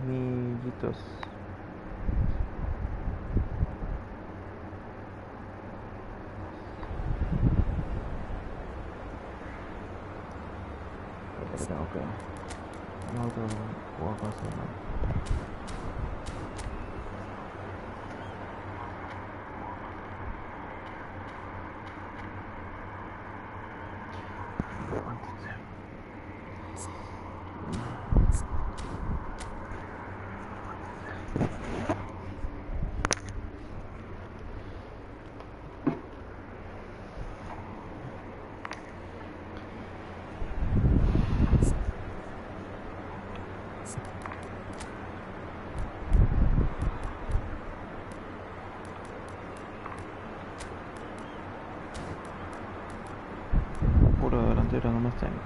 Millitos. Tengo que no otro juego así, ¿no? Puro delantero nomás tengo.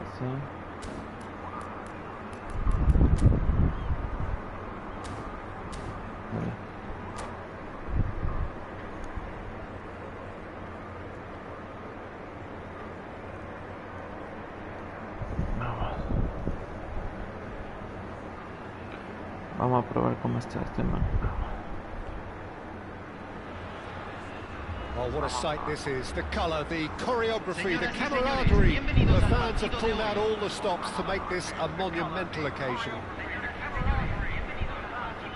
Así. Vale. Vamos a probar cómo está este man. Oh, what a sight this is. The colour, the choreography, the camaraderie. The fans have pulled out all the stops to make this a monumental occasion.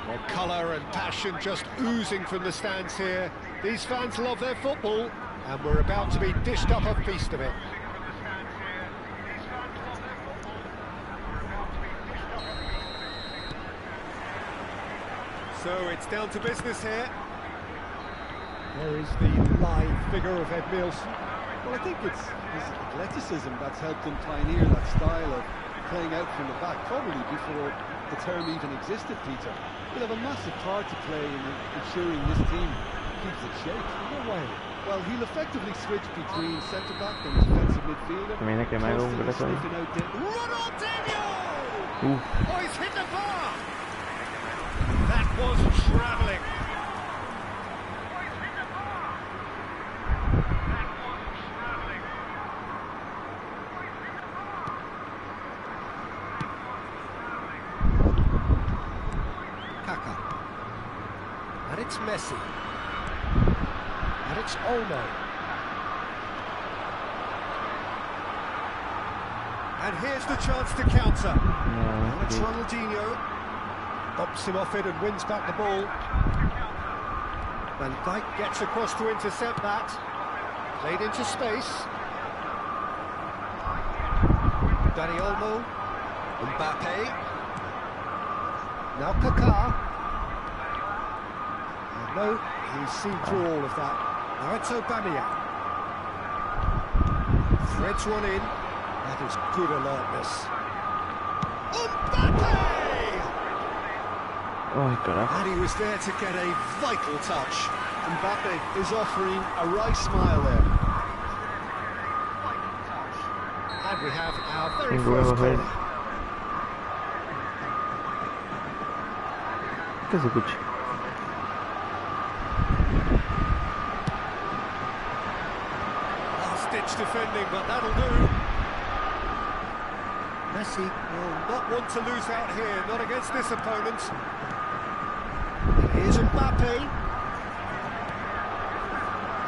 Well, colour and passion just oozing from the stands here. These fans love their football, and we're about to be dished up a feast of it. So it's down to business here. There is the live figure of Ed Mills. Well, I think it's his athleticism that's helped him pioneer that style of playing out from the back, probably before the term even existed, Peter. He'll have a massive part to play in ensuring this team keeps its shape. No way. Well, he'll effectively switch between centre-back and defensive midfielder. Mira que me hago un brazo ahí. Oh, he's hit the bar! That was travelling. And it's Messi. And it's Olmo. And here's the chance to counter. And it's Ronaldinho. Bops him off it and wins back the ball. Van Dijk gets across to intercept that. Played into space. Dani Olmo. Mbappe. Now Kaká. No, he's seen through all of that. Now it's Aubameyang. Threads one in. That is good alertness. Mbappe! And he was there to get a vital touch. Mbappe is offering a wry smile there. And we have our very first corner. ¿Qué se escucha? Last-ditch defending, but that'll do. Messi will not want to lose out here, not against this opponent. Here's Mbappe.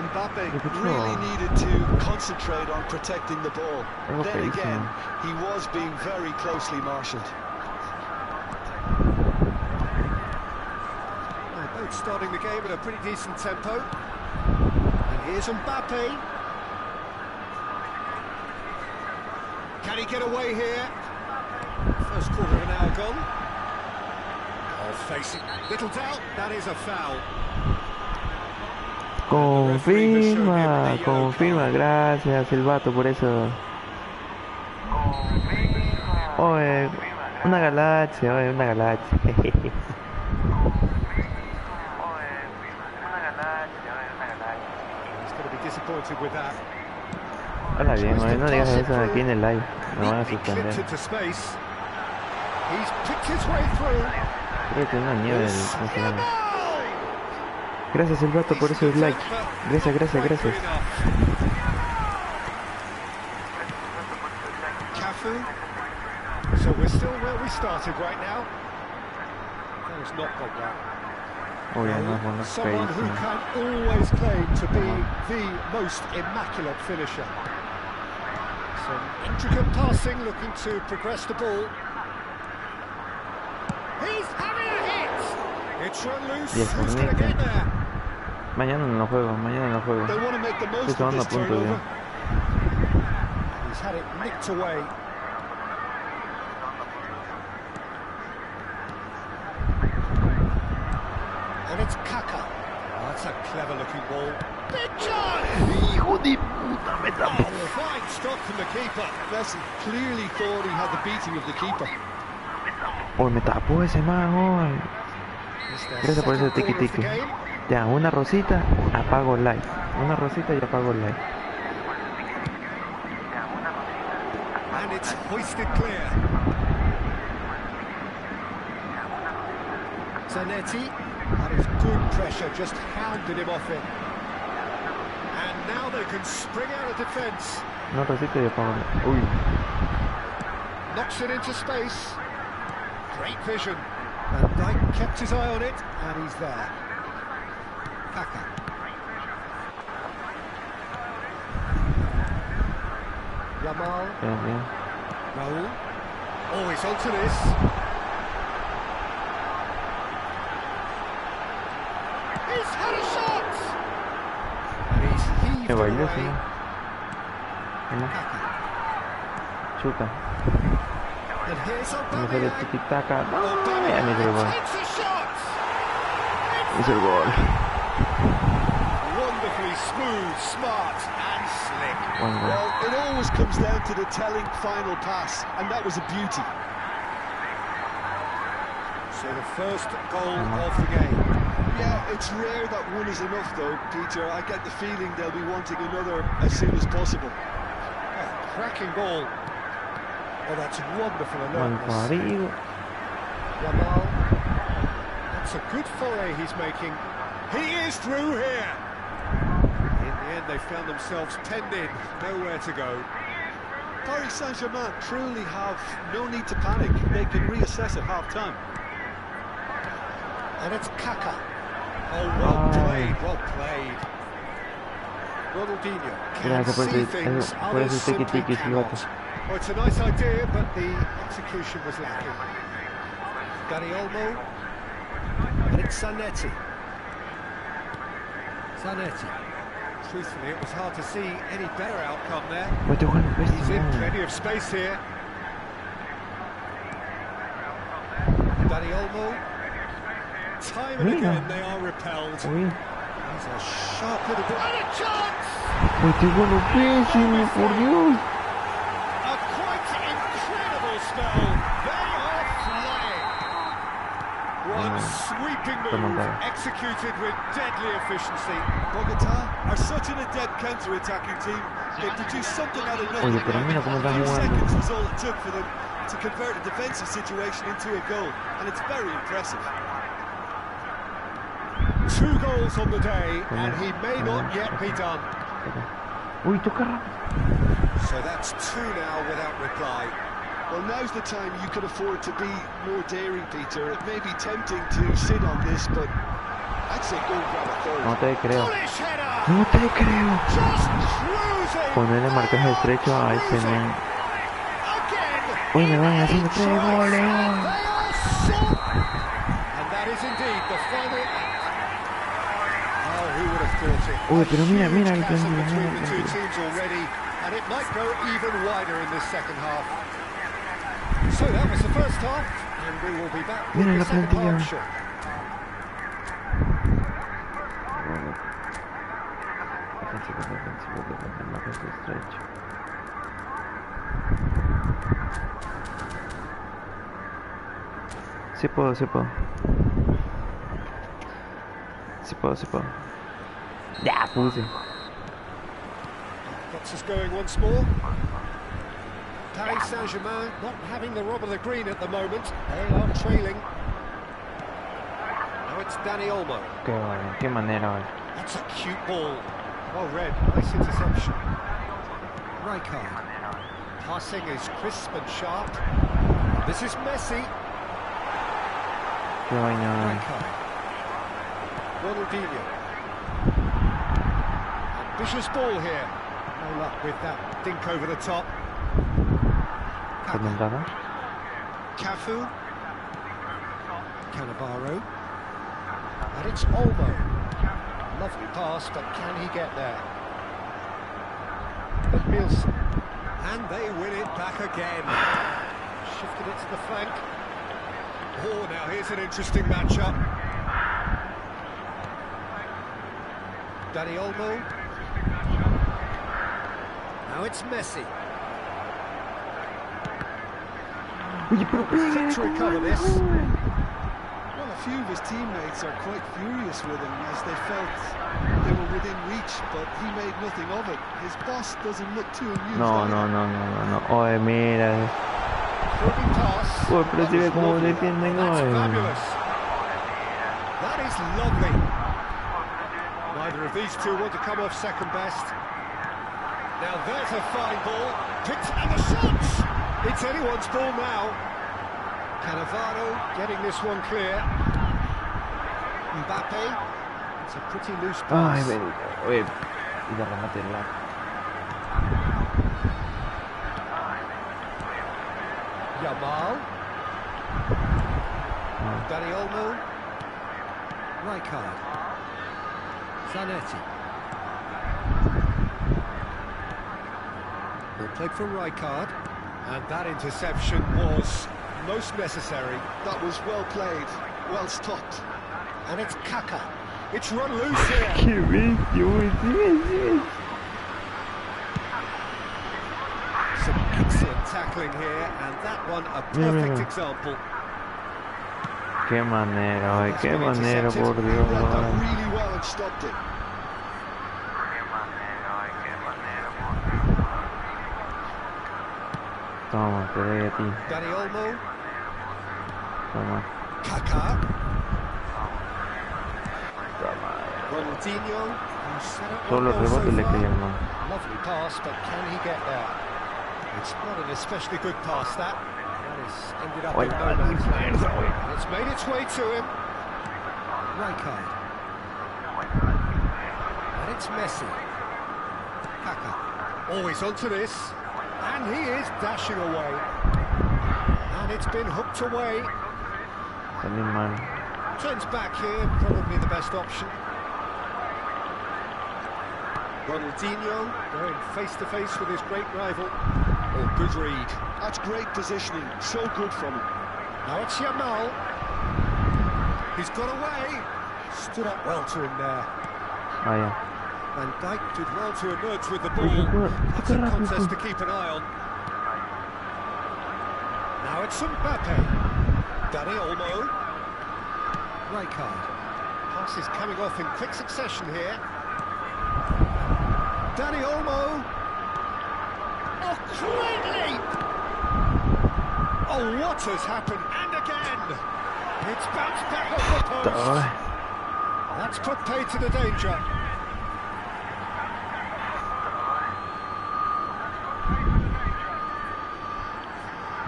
Mbappe really needed to concentrate on protecting the ball. Then again, he was being very closely marshalled. Both starting the game at a pretty decent tempo. And here's Mbappe. Can he get away here? First quarter of an hour gone. Oh, facing. Little doubt, that is a foul. Confirma, confirma, gracias Silvato por eso. Oye, una galaxia, oye, una galaxia. Hola bien, oye, no digas eso aquí en el live, me van a suspender. Creo que es una nieve del... Gracias el vato por esos likes. Gracias, gracias, gracias. So we're still where we started right now. That was not got that. Oh, yeah, no, no, Someone who can always claim to be the most immaculate finisher. Some intricate passing, looking to progress the ball. He's having a hit. It's run loose. Yes, Who's going to get there? Mañana no juego, mañana no juego. They want to make the most Estoy of tomando this puntos turnover. ya. He's had it nicked away. And it's Kaka. Oh, that's a clever-looking ball. Big chance! Hijo de puta, me tapó. Fine stop from the keeper. Messi clearly thought he had the beating of the keeper. Oh, me tapó ese man, oh. Gracias por ese tiki tiki. Ya, una rosita, apago like. Una rosita y apago like. And it's hoisted clear. Zanetti, that is good pressure, just hounded him off it. And now they can spring out of defence. Una rosita y apago like. Uy. Knocks it into space. Great vision. Van Dijk kept his eye on it, and he's there. Kaka. Yamal. Bien, bien. Raul. Oh, he's onto this. He's had a shot! And he's heaved Qué baile, away. ¿no? Kaka. Chuta. And here's Me sale Aubameyang. tiki-taka. No, ya Aubameyang me hizo el gol. takes a shot! Hizo el gol. Wonderfully smooth, smart and slick. Buen gol. Well, it always comes down to the telling final pass, and that was a beauty. So the first goal of the game. Yeah, it's rare that one is enough, though, Peter. I get the feeling they'll be wanting another as soon as possible. Oh, cracking ball. Oh, that's wonderful Buen alertness. parido. Yamal. That's a good foray he's making. He is through here. In the end, they found themselves penned in, nowhere to go. Paris Saint-Germain truly have no need to panic. They can reassess at half-time. And it's Kaka. Oh, well played, well played. Ronaldinho can Gracias por see ese, things por others ese simply tiki-tiki, cannot. vato. Well, it's a nice idea, but the execution was lacking. Dani Olmo. And it's Zanetti. Zanetti. Truthfully, it was hard to see any better outcome there. Vete jugando, He's in bestia. plenty of space here. Dani Olmo. Time and Mira. again they are repelled. Uy. He's a sharp little bit. And a chance! Uy, qué bueno, pésimo, por Dios. A quite incredible spell. They are flying. One sweeping move, executed with deadly efficiency. Bogota are such an adept counter-attacking team. They produced something out of nothing. Oye, pero mira cómo están 2 jugando. seconds was all it took for them to convert a defensive situation into a goal, and it's very impressive. 2 goals on the day, and he may not yet be done. Uy, toca rápido. So that's 2 now without reply. Well, now's the time you could afford to be more daring, Peter. It may be tempting to sit on this, but I'd say go grab a third. No te creo. Bullish header! No te creo. Just cruising! Ponerle marcaje estrecho a ese man. Again! Uy, me van haciendo 3 goles. They are so... And that is indeed the final act. Oh, who would have thought it? Uy, pero mira, mira el Huge chasm plantilla, between mira el the two plantilla. teams already, and it might go even wider in this second half. So that was the first half, and we will be back with Mira the la second plantilla. half shortly. Marcaje estrecho. Sí puedo, sí puedo. Sí puedo, sí puedo. Ya puse. Gets us going once more. Paris Saint-Germain not having the rub of the green at the moment. They are trailing. Now it's Dani Olmo. Qué manera, güey. That's a cute ball. Well read, nice interception. Rijkaard. Passing is crisp and sharp. This is Messi. Qué vaina. Rijkaard. Ronaldinho. Ambitious ball here. No luck with that dink over the top. ¿Comentada? Cafu. Cannavaro. And it's Olmo. Lovely pass, but can he get there? Nielsen. And they win it back again. Shifted it to the flank. Oh, now here's an interesting matchup. Dani Olmo. Now it's Messi. To recover this. Well, a few of his teammates are quite furious with him as they felt they were within reach, but he made nothing of it. His boss doesn't look too amused. No. Oye, mira. Uy, pero si ve cómo defienden, fabulous. That is lovely. Neither of these two want to come off second best. Now there's a fine ball. Picked and the shots! It's anyone's ball now. Cannavaro getting this one clear. Mbappe. It's a pretty loose pass. Ay, bendito. Oye, y la remate el lado. Yamal. Dani Olmo. Rijkaard. Zanetti. Well played from Rijkaard. And that interception was most necessary. That was well played, well stopped. And it's Kaka. It's run loose here. Qué bestia, güey. Sí. Some excellent tackling here, and that one a perfect example. Qué manera, güey. Qué manera, por Dios. He read that really well and stopped it. Toma, te doy a ti. Dani Olmo. Toma. Kaka. Toma. Ronaldinho. Solo rebote le cae al man. Lovely pass, but can he get there? It's not an especially good pass, that. That has ended up in no man's land. And it's made its way to him. Rijkaard. And it's Messi. Kaka. Always onto this. And he is dashing away. And it's been hooked away. Salí mal. Turns back here, probably the best option. Ronaldinho going face to face with his great rival. Oh, good read. That's great positioning, so good from him. Now it's Yamal. He's got away. Stood up well to him there. Vaya. Van Dijk did well to emerge with the ball. That's a contest to keep an eye on. Now it's Mbappe. Dani Olmo. Rijkaard. Pass is coming off in quick succession here. Dani Olmo. Oh, great leap! Oh, what has happened? And again! It's bounced back off the post. That's put paid to the danger.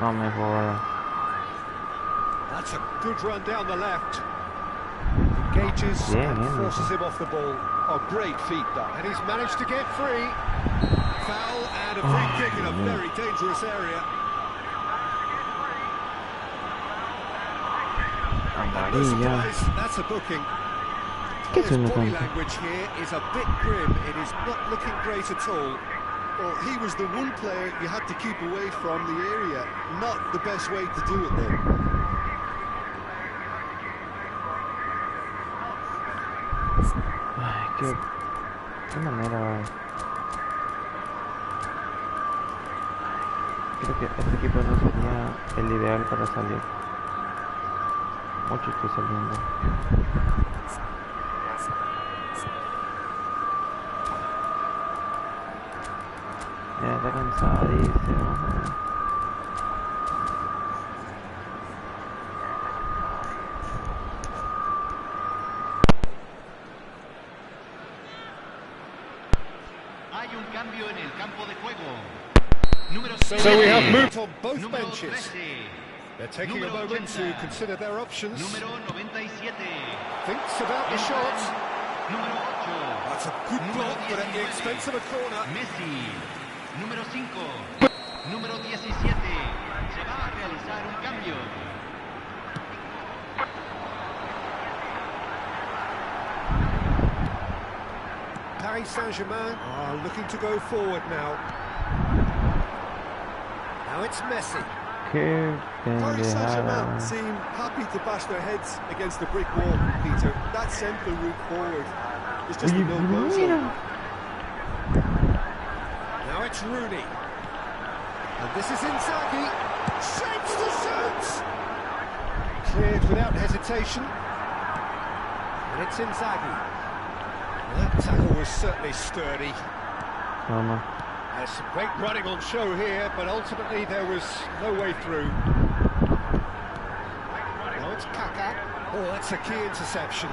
No me jodas. That's a good run down the left. Engages and forces him off the ball. Oh, great feat, that. And he's managed to get free. Foul and a free kick in a very dangerous area. No surprise, that's a booking. His body language here is a bit grim. It is not looking great at all. Well, he was the one player you had to keep away from the area. Not the best way to do it, though. Ay, qué manera. Creo que este equipo no sería el ideal para salir. Mucho estoy saliendo. Ya está cansadísimo. So we have moved on both benches. They're taking a moment to consider their options. Thinks about the shot. That's a good block, but at the expense of a corner. Número 5, número 17, se va a realizar un cambio. Paris Saint-Germain are looking to go forward now. Now it's Messi. Qué Paris Saint-Germain pendejada. seem happy to bash their heads against the brick wall, Peter. That central route forward is just a Oye, no-go zone. mira. Now it's Rooney. And this is Inzaghi. Shapes to shoot! Cleared without hesitation. And it's Inzaghi. Well, that tackle was certainly sturdy. Toma. There's some great running on show here, but ultimately there was no way through. Now it's Kaká. Oh, that's a key interception.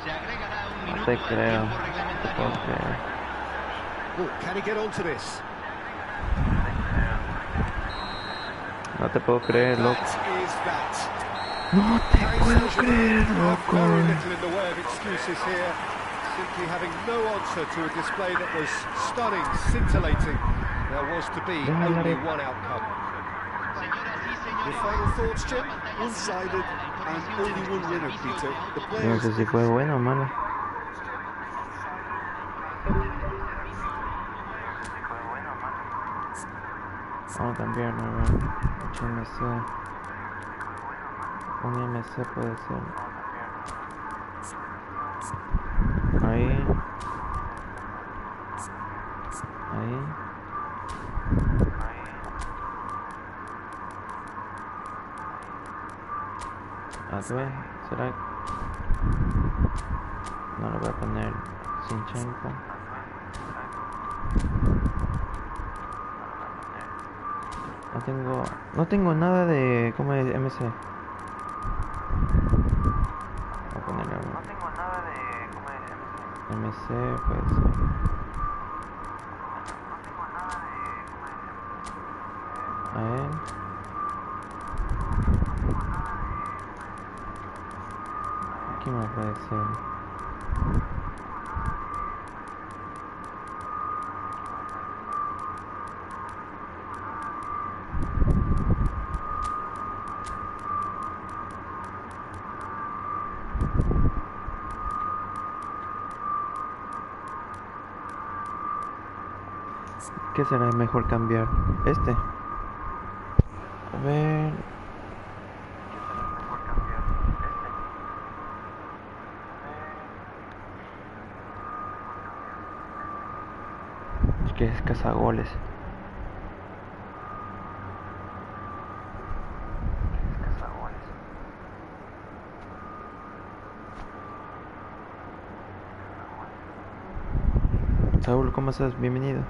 Se agregará un No minuto te al creo. tiempo reglamentario. Porque Oh, can he get onto this? no te puedo creer, loco. That is that. No te Paris puedo Saint-Germain creer, have loco. very little in the way of excuses here. Simply having no answer to a display that was stunning, scintillating. There was to be only one outcome. Your final thoughts, Jim? One-sided and only one winner, Peter. The No players sé si fue buena o mala. Vamos a cambiarlo, a ver. HMC. Un MC puede ser. Ahí. Ahí. A ver, ¿será? No lo voy a poner Sinchenko. No tengo nada de como es MC. Voy a ponerle algo. MC puede ser. A ver. ¿Qué más puede ser? ¿Qué será mejor cambiar? Este. A ver. Es que es cazagoles. Saúl, ¿cómo estás? Bienvenido.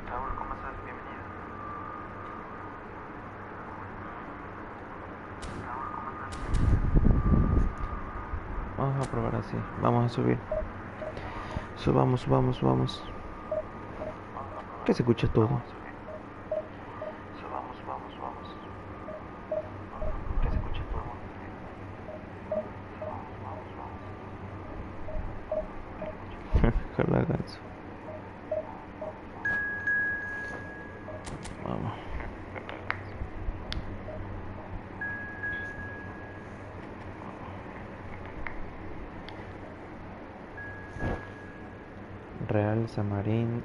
Saúl, ¿cómo estás? Bienvenido. Vamos a probar así. Vamos a subir. Subamos. Que se escucha todo. Subamos. Que se escucha todo. Ojalá haga eso. Vamos. Real Samariano.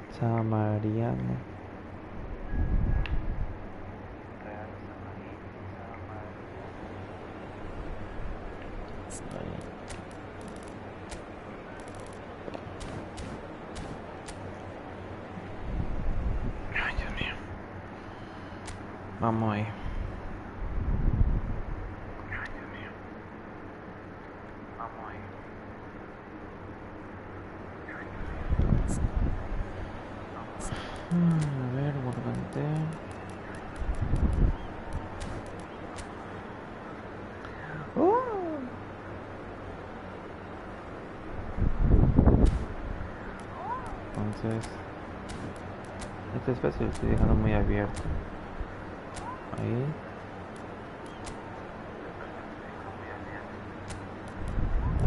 Ay, Dios mío. Vamos ahí. Ay, Dios mío. Vamos ahí. A ver, guardante. Entonces este espacio lo estoy dejando muy abierto. Ahí.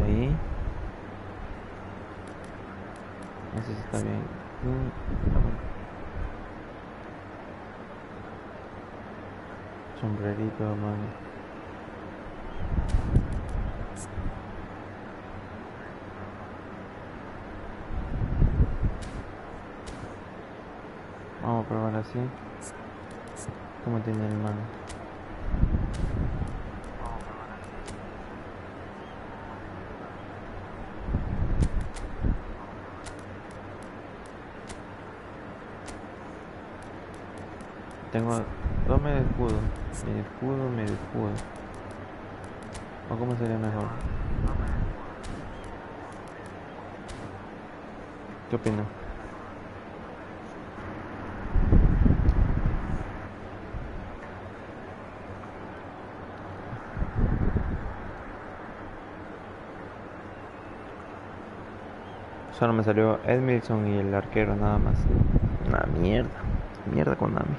Ahí. No sé si está bien. Sombrerito, mano. Vamos a probar así. ¿Cómo tiene el mano? Tengo dos medio escudo. Medio escudo, medio escudo. ¿O cómo sería mejor? ¿Qué opinas? Solo me salió Edmilson y el arquero nada más. Una mierda. Mierda con Nami.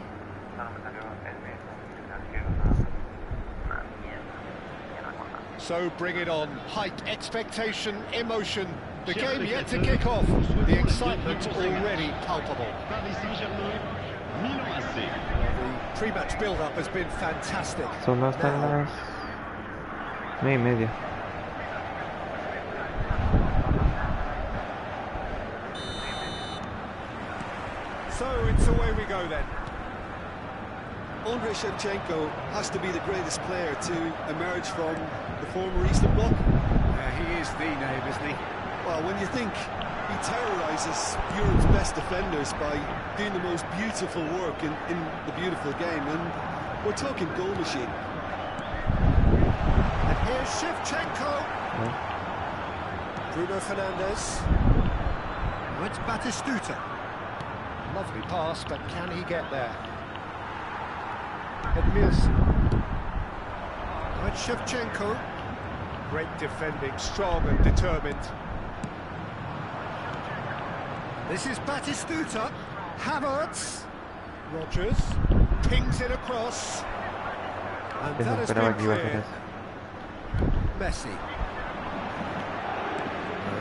Solo me salió Edmilson y el arquero nada más. Una mierda. Mierda con Nami. So bring it on. Height, expectation, emotion. The game yet to kick off. The excitement already palpable. The pre-match build-up has been fantastic. Solo hasta las 9:30. So it's away we go then. Andrei Shevchenko has to be the greatest player to emerge from the former Eastern Bloc. He is the name, isn't he? Well, when you think he terrorises Europe's best defenders by doing the most beautiful work in the beautiful game, and we're talking goal machine. And here's Shevchenko. Bruno Fernandes. Oh, it's Batistuta. Lovely pass, but can he get there? Edmilson. Oh, it's Shevchenko. Great defending, strong and determined. This is Batistuta. Havertz. Rodgers pings it across. And that has been cleared. Messi.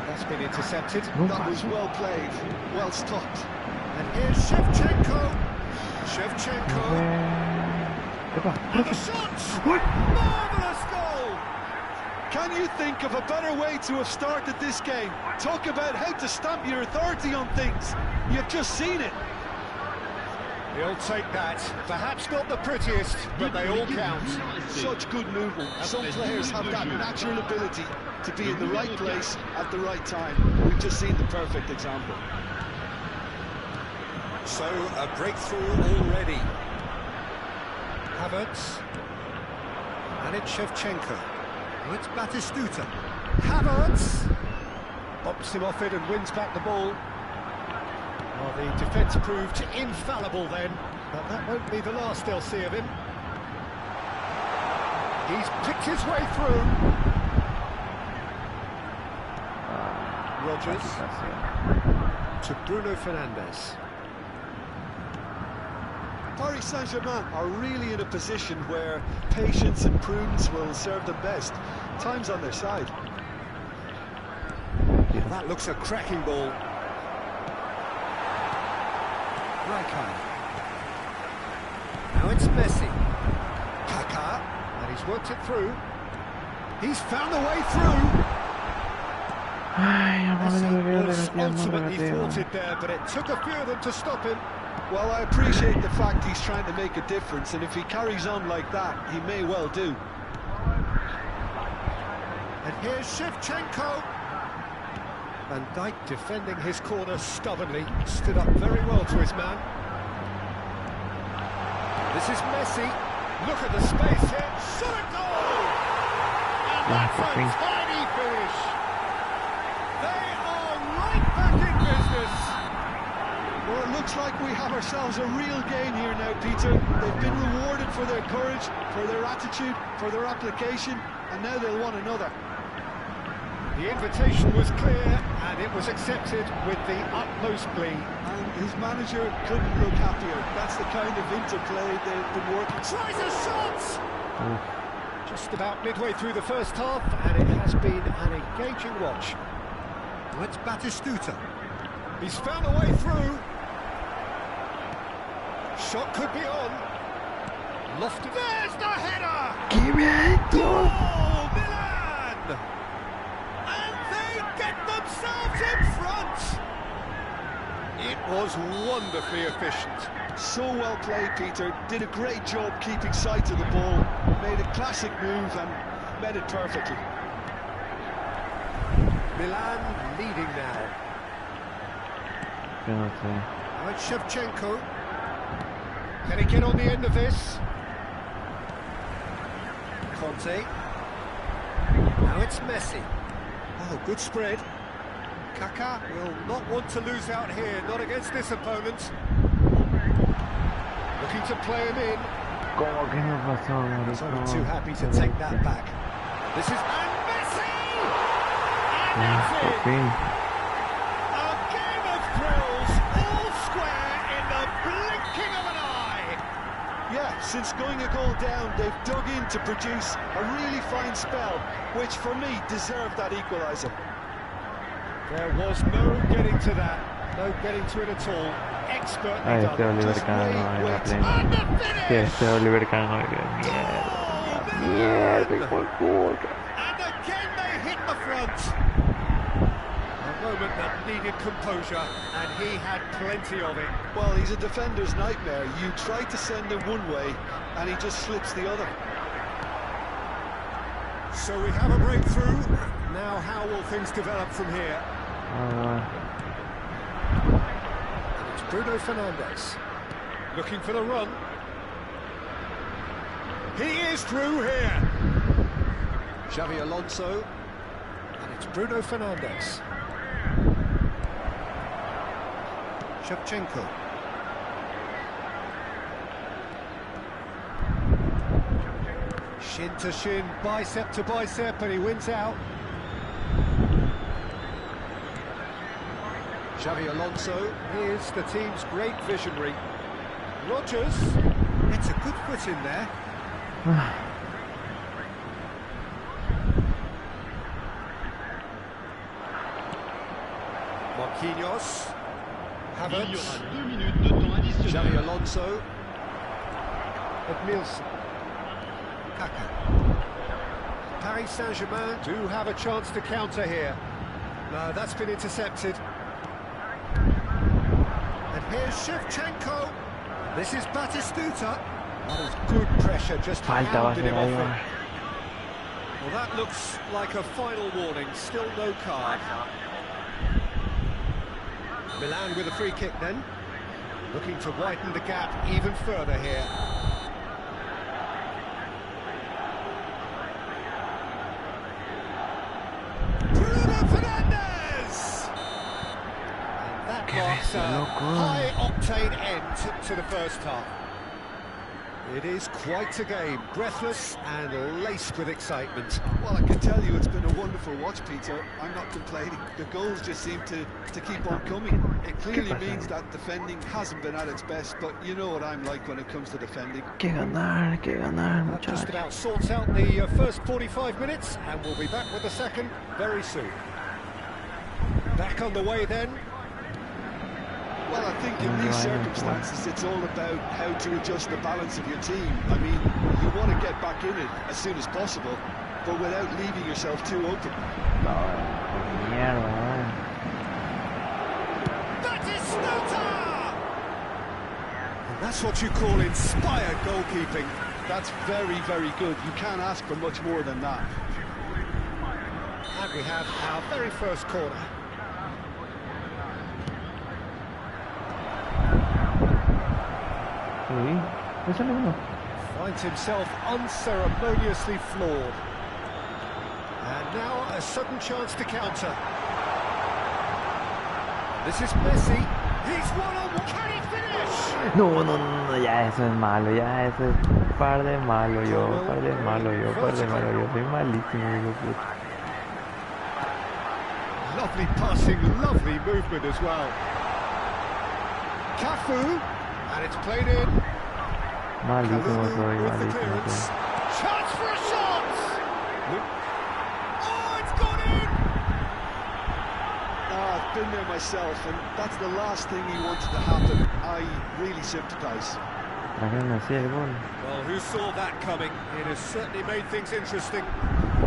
That's been intercepted. That was well played, well stopped. And here's Shevchenko. Shevchenko. And the shot! Marvellous goal! Can you think of a better way to have started this game? Talk about how to stamp your authority on things. You've just seen it. He'll take that. Perhaps not the prettiest, but they all count. Such good movement. Some players have that natural ability to be in the right place at the right time. We've just seen the perfect example. So, a breakthrough already. Havertz. And it's Shevchenko. Oh, it's Batistuta. Havertz. Bops him off it and wins back the ball. Well, the defence proved infallible then, but that won't be the last they'll see of him. He's picked his way through. Rodgers to Bruno Fernandes. Paris Saint-Germain are really in a position where patience and prudence will serve them best. Time's on their side. That looks a cracking ball. Rijkaard. Now it's Messi. Kaká, and he's worked it through. He's found the way through. Messi was ultimately thwarted there, but it took a few of them to stop him. Well, I appreciate the fact he's trying to make a difference, and if he carries on like that, he may well do. And here's Shevchenko. Van Dijk defending his corner stubbornly, stood up very well to his man. This is Messi. Look at the space here. Shot a goal! And that's a tiny finish. They are right back in business. Well, it looks like we have ourselves a real game here now, Peter. They've been rewarded for their courage, for their attitude, for their application, and now they'll want another. The invitation was clear, and it was accepted with the utmost glee. And his manager couldn't look happier. That's the kind of interplay they've been working. Tries a shot! Just about midway through the first half, and it has been an engaging watch. Well, it's Batistuta. He's found a way through. Shot could be on. Lofted. There's the header! ¡Qué bien! Oh, Milan! And they get themselves in front! It was wonderfully efficient. So well played, Peter. Did a great job keeping sight of the ball. Made a classic move and met it perfectly. Milan leading now. Yo no sé. Right, Shevchenko. Can he get on the end of this? Conte. Now it's Messi. Oh, good spread. Kaká will not want to lose out here, not against this opponent. Looking to play him in. ¿Cómo que no pasó, He's only marico? too happy to take that back. This is... And Messi! And that's Por it! fin. A game of thrills, all square in the blinking of an eye! Yeah, since going a goal down, they've dug in to produce a really fine spell, which for me deserved that equaliser. There was no getting to that, no getting to it at all. Expertly Ay, este done. Oliver Just Kahn wait, no era wait, pleno. and the Sí, finish! este Oliver Kahn no era mierda, hijo de puta. And again they hit the front. A moment that needed composure, and he had plenty of it. Well, he's a defender's nightmare. You try to send him one way, and he just slips the other. So we have a breakthrough. Now how will things develop from here? Ah, And it's Bruno Fernandes. Looking for the run. He is through here. Xavi Alonso. And it's Bruno Fernandes. Shevchenko. Shin to shin, bicep to bicep, and he wins out. Xavi Alonso is the team's great visionary. Rodgers, it's a good foot in there. Marquinhos. Havertz. Xavi Alonso. Edmilson. Kaká. Paris Saint-Germain do have a chance to counter here. No, that's been intercepted. And here's Shevchenko. This is Batistuta. That is good pressure, just falta va a hounded ser him ahí, off va. it. Well, that looks like a final warning. Still no card. Milan with a free kick then. Looking to widen the gap even further here. Bruno Fernandes! And that marks a high-octane end to the first half. It is quite a game, breathless and laced with excitement. Well, I can tell you it's been a wonderful watch, Peter. I'm not complaining. The goals just seem to keep on coming. It clearly means that defending hasn't been at its best, but you know what I'm like when it comes to defending. Que ganar, That just muchachos. about sorts out the first 45 minutes, and we'll be back with the second very soon. Back on the way then. Well, I think in these circumstances, it's all about how to adjust the balance of your team. I mean, you want to get back in it as soon as possible, but without leaving yourself too open. No, mierda, That is Snowter! And that's what you call inspired goalkeeping. That's very, very good. You can't ask for much more than that. And we have our very first corner. Sí, eso no uno. Finds himself unceremoniously floored. And now a sudden chance to counter. This is Messi. He's one-on-one. Can he finish? No, no, no, no, ya eso es malo, ya eso es par de malo yo, par de malo yo, par de malo yo, soy malísimo, hijo de puta. lovely passing, lovely movement as well. Cafu, and it's played in. Malísimo Kalulu soy, with the malísimo clearance. soy. Chance for a shot! Oh, it's gone in! I've been there myself, and that's the last thing he wanted to happen. I really sympathise. Trajeron así el gol. Well, who saw that coming? It has certainly made things interesting.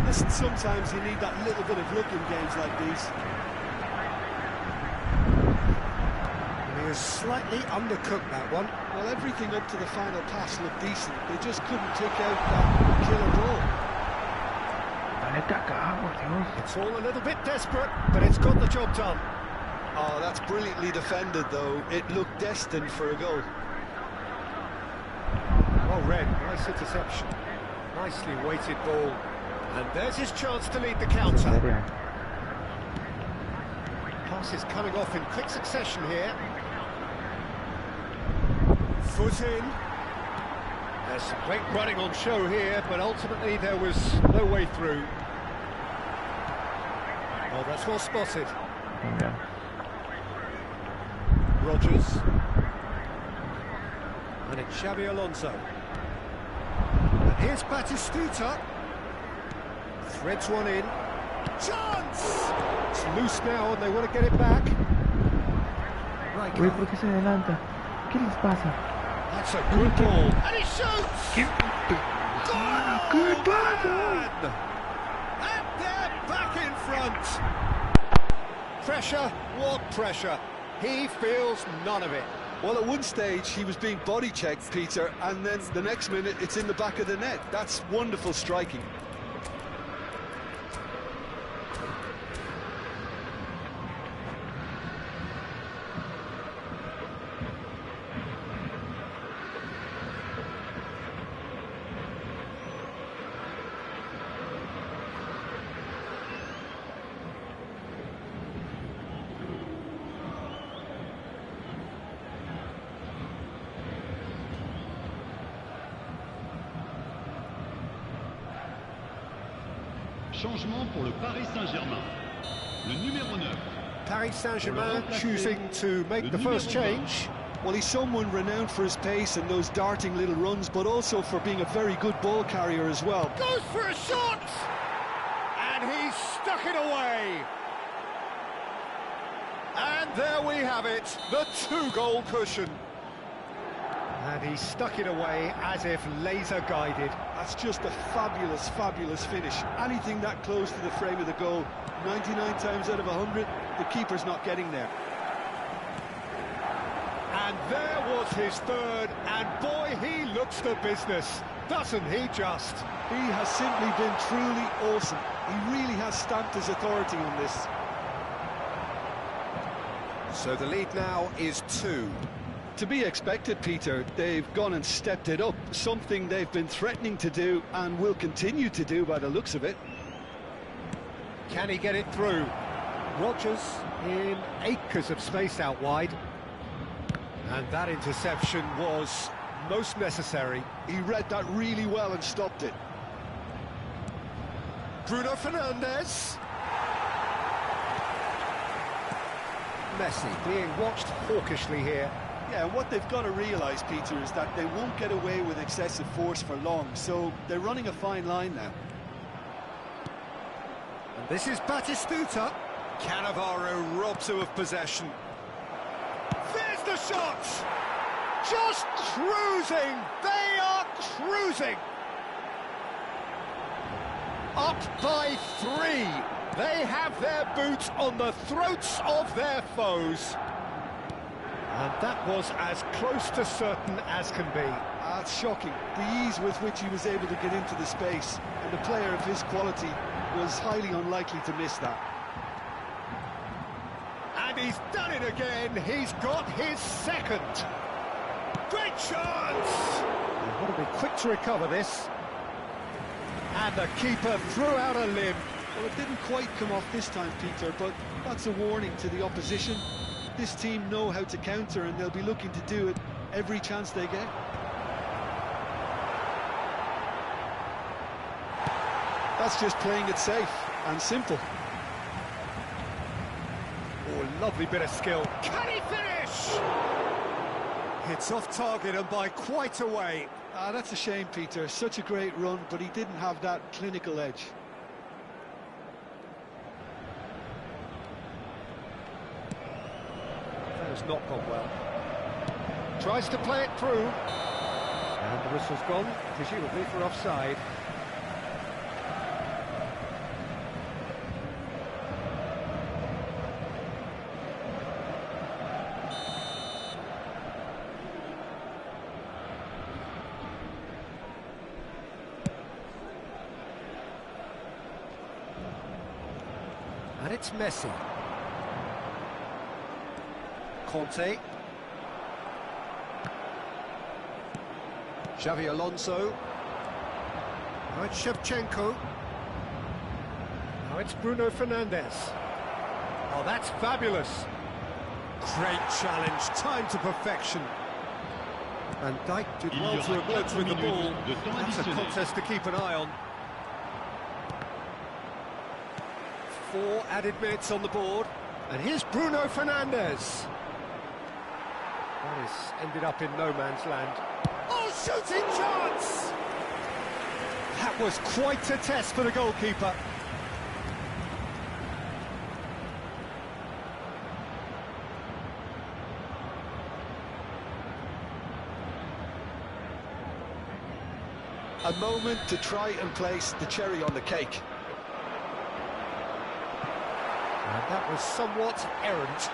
Listen, sometimes you need that little bit of luck in games like these. He has slightly undercooked that one. Well, everything up to the final pass looked decent. They just couldn't take out that killer ball. Dale caca, por Dios. It's all a little bit desperate, but it's got the job done. Oh, that's brilliantly defended, though. It looked destined for a goal. Well read, nice interception. Nicely weighted ball. And there's his chance to lead the En counter. serio. Passes coming off in quick succession here. Foot in. There's some great running on show here, but ultimately there was no way through. Oh, that's well spotted. Venga. Rodgers. And it's Xabi Alonso. And here's Batistuta. Threads one in. Chance! It's loose now and they want to get it back. Right, Uy, ¿por qué se adelanta? ¿Qué les pasa? that's a good ball. And he shoots! ¿Qué pasa? Man! And they're back in front. Pressure, what pressure? He feels none of it. Well, at one stage, he was being body-checked, Peter, and then the next minute, it's in the back of the net. That's wonderful striking. Changement pour le Paris Saint-Germain. Le numéro 9. Paris Saint-Germain choosing to make the first change. Well, he's someone renowned for his pace and those darting little runs, but also for being a very good ball carrier as well. Goes for a shot! And he's stuck it away. And there we have it, the two-goal cushion. And he stuck it away as if laser-guided. That's just a fabulous, fabulous finish. Anything that close to the frame of the goal, 99 times out of 100, the keeper's not getting there. And there was his third, and boy, he looks the business, doesn't he just? He has simply been truly awesome. He really has stamped his authority on this. So the lead now is 2. To be expected, Peter. They've gone and stepped it up, something they've been threatening to do and will continue to do by the looks of it. Can he get it through? Rodgers in acres of space out wide. And that interception was most necessary. He read that really well and stopped it. Bruno Fernandes. Messi being watched hawkishly here. Yeah, and what they've got to realise, Peter, is that they won't get away with excessive force for long, so they're running a fine line now. And this is Batistuta. Cannavaro robs him of possession. There's the shot! Just cruising! They are cruising! Up by 3. They have their boots on the throats of their foes. And that was as close to certain as can be. That's shocking. The ease with which he was able to get into the space, and a player of his quality was highly unlikely to miss that. And he's done it again. He's got his second. Great chance! They've got to be quick to recover this. And the keeper threw out a limb. Well, it didn't quite come off this time, Peter, but that's a warning to the opposition. This team know how to counter, and they'll be looking to do it every chance they get. That's just playing it safe and simple. a lovely bit of skill. Can he finish? It's off target and by quite a way. Ah, that's a shame, Peter. Such a great run, but he didn't have that clinical edge. That has not gone well. Tries to play it through. And the whistle's gone, presumably for offside. And it's Messi. Conte. Xavi Alonso. Now it's Shevchenko. Now it's Bruno Fernandes. Oh, that's fabulous. Great challenge, time to perfection. And Dijk did well to emerge with the ball. That's a contest to keep an eye on. 4 added minutes on the board. And here's Bruno Fernandes. That has ended up in no man's land. Oh, shooting chance! That was quite a test for the goalkeeper. A moment to try and place the cherry on the cake. And that was somewhat errant.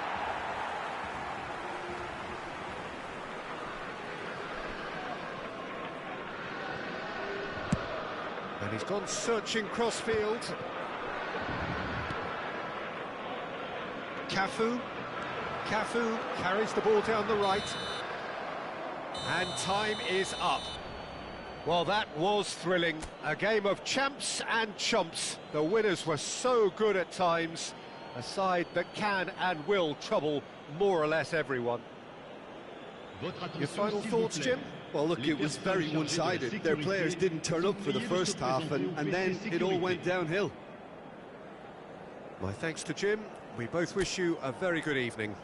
And he's gone searching crossfield. Cafu carries the ball down the right. And time is up. Well, that was thrilling. A game of champs and chumps. The winners were so good at times. A side that can and will trouble more or less everyone. Your final thoughts, Jim? Well, look, it was very one-sided. Their players didn't turn up for the first half, and then it all went downhill. My thanks to Jim. We both wish you a very good evening.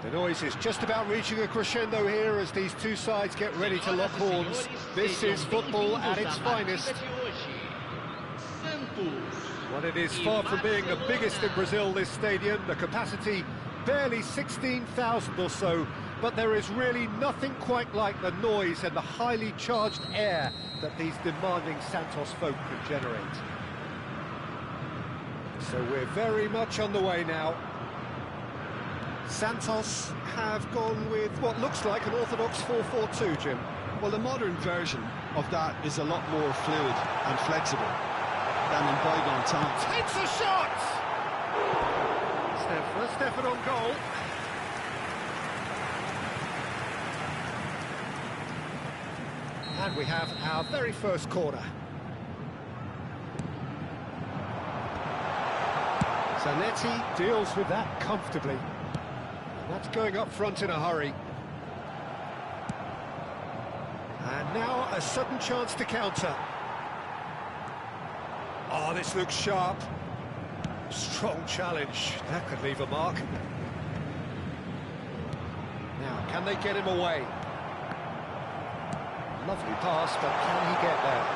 The noise is just about reaching a crescendo here as these two sides get ready to lock horns. This is football at its finest. Well, it is far from being the biggest in Brazil, this stadium. The capacity barely 16,000 or so, but there is really nothing quite like the noise and the highly charged air that these demanding Santos folk can generate. So we're very much on the way now. Santos have gone with what looks like an orthodox 4-4-2, Jim. Well, the modern version of that is a lot more fluid and flexible than in bygone times. Takes a shot! Stefan on goal. And we have our very first corner. Zanetti deals with that comfortably. And that's going up front in a hurry. And now a sudden chance to counter. Oh, this looks sharp. Strong challenge. That could leave a mark. Now, can they get him away? Lovely pass, but can he get there?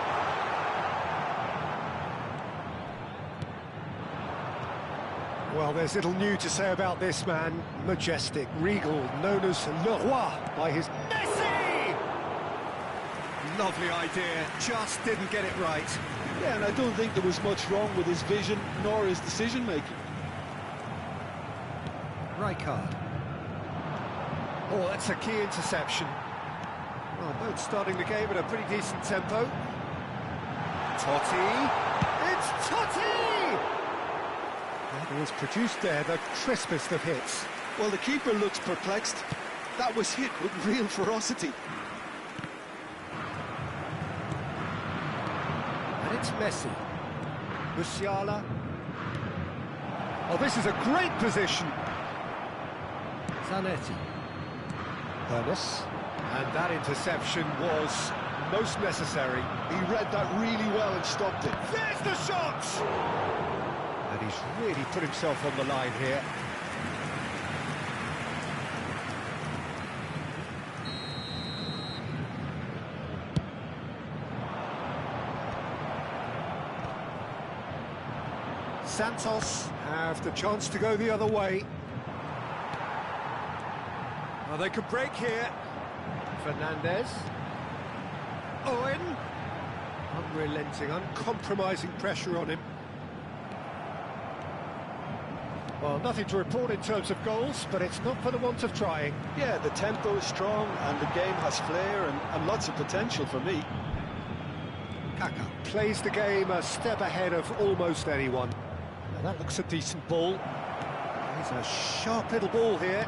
Well, there's little new to say about this man. Majestic, regal, known as Le Roi by his Messi! Lovely idea, just didn't get it right. Yeah, and I don't think there was much wrong with his vision nor his decision-making. Rijkaard. Oh, that's a key interception. Well, both starting the game at a pretty decent tempo. Totti. It's Totti! That was produced there, the crispest of hits. Well, the keeper looks perplexed. That was hit with real ferocity. And it's Messi. Musiala. Oh, this is a great position. Zanetti. Ernest. And that interception was most necessary. He read that really well and stopped it. There's the shot! And he's really put himself on the line here. Santos have the chance to go the other way. Well, they could break here. Fernandez. Owen. Unrelenting, uncompromising pressure on him. Well, nothing to report in terms of goals, but it's not for the want of trying. Yeah, the tempo is strong and the game has flair and lots of potential for me. Kaká plays the game a step ahead of almost anyone. Now that looks a decent ball. There's a sharp little ball here.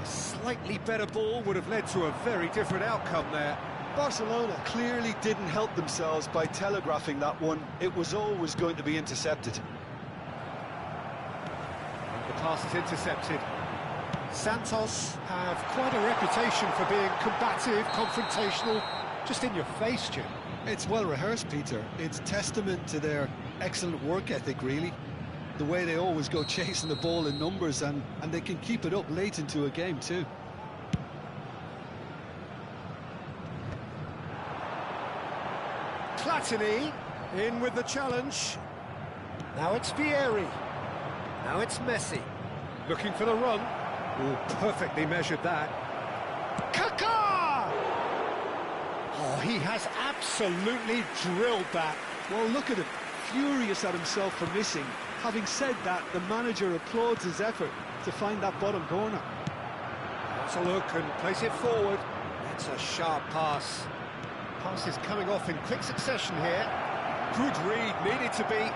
A slightly better ball would have led to a very different outcome there. Barcelona clearly didn't help themselves by telegraphing that one. It was always going to be intercepted. The pass is intercepted. Santos have quite a reputation for being combative, confrontational, just in your face, Jim. It's well rehearsed, Peter. It's testament to their excellent work ethic, really. The way they always go chasing the ball in numbers, and they can keep it up late into a game too. Platini in with the challenge. Now it's Vieri. Now it's Messi. Looking for the run. Oh, perfectly measured that. Kaká! Oh, he has absolutely drilled that. Well, look at him, furious at himself for missing. Having said that, the manager applauds his effort to find that bottom corner. Let's a look and place it forward. That's a sharp pass. Pass is coming off in quick succession here. Good read, needed to be.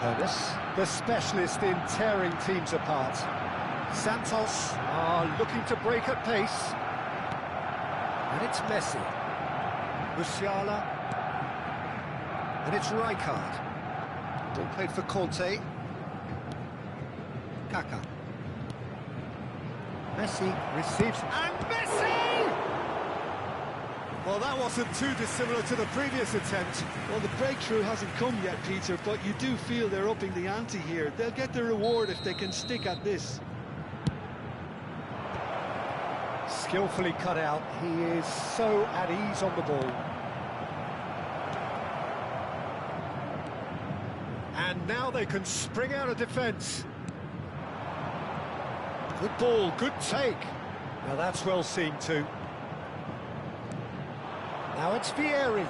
Ernest, the specialist in tearing teams apart. Santos are looking to break at pace. And it's Messi. Musiala. And it's Rijkaard. Ball played for Conte. Kaká. Messi receives, and Messi! Well, that wasn't too dissimilar to the previous attempt. Well, the breakthrough hasn't come yet, Peter, but you do feel they're upping the ante here. They'll get the reward if they can stick at this. Skillfully cut out. He is so at ease on the ball. And now they can spring out of defence. Good ball, good take. Now that's well seen too. Now it's Vieri.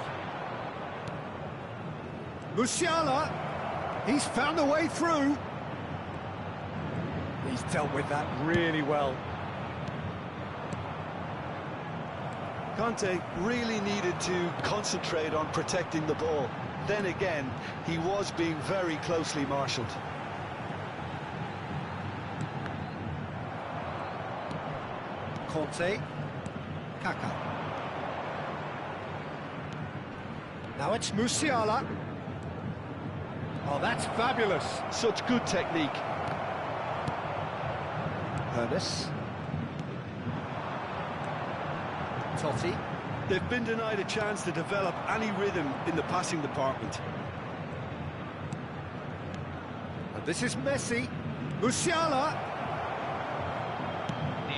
Musiala. He's found a way through. He's dealt with that really well. Conte really needed to concentrate on protecting the ball. Then again, he was being very closely marshalled. Conte. Kaka. Now it's Musiala. Oh, that's fabulous. Such good technique. Ernest. Totti. They've been denied a chance to develop any rhythm in the passing department. And this is Messi. Musiala.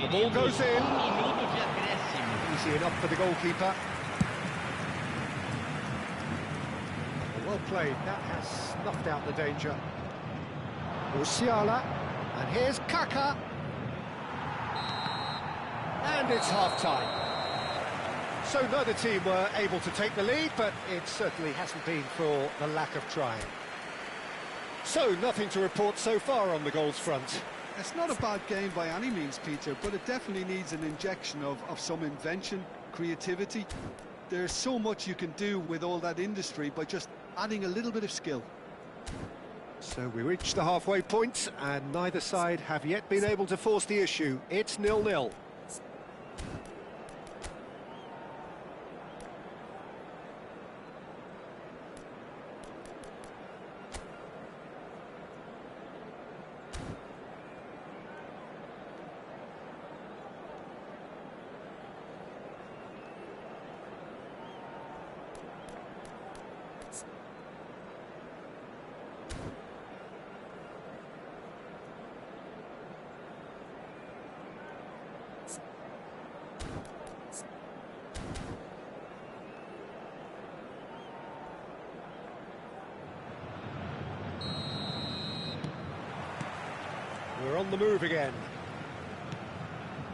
The ball goes in. Easy enough for the goalkeeper. Well played. That has snuffed out the danger. Musiala. And here's Kaka. And it's half-time. So neither team were able to take the lead, but it certainly hasn't been for the lack of trying. So nothing to report so far on the goals front. It's not a bad game by any means, Peter, but it definitely needs an injection of some invention, creativity. There's so much you can do with all that industry by just adding a little bit of skill. So we reached the halfway point, and neither side have yet been able to force the issue. It's 0-0. We're on the move again.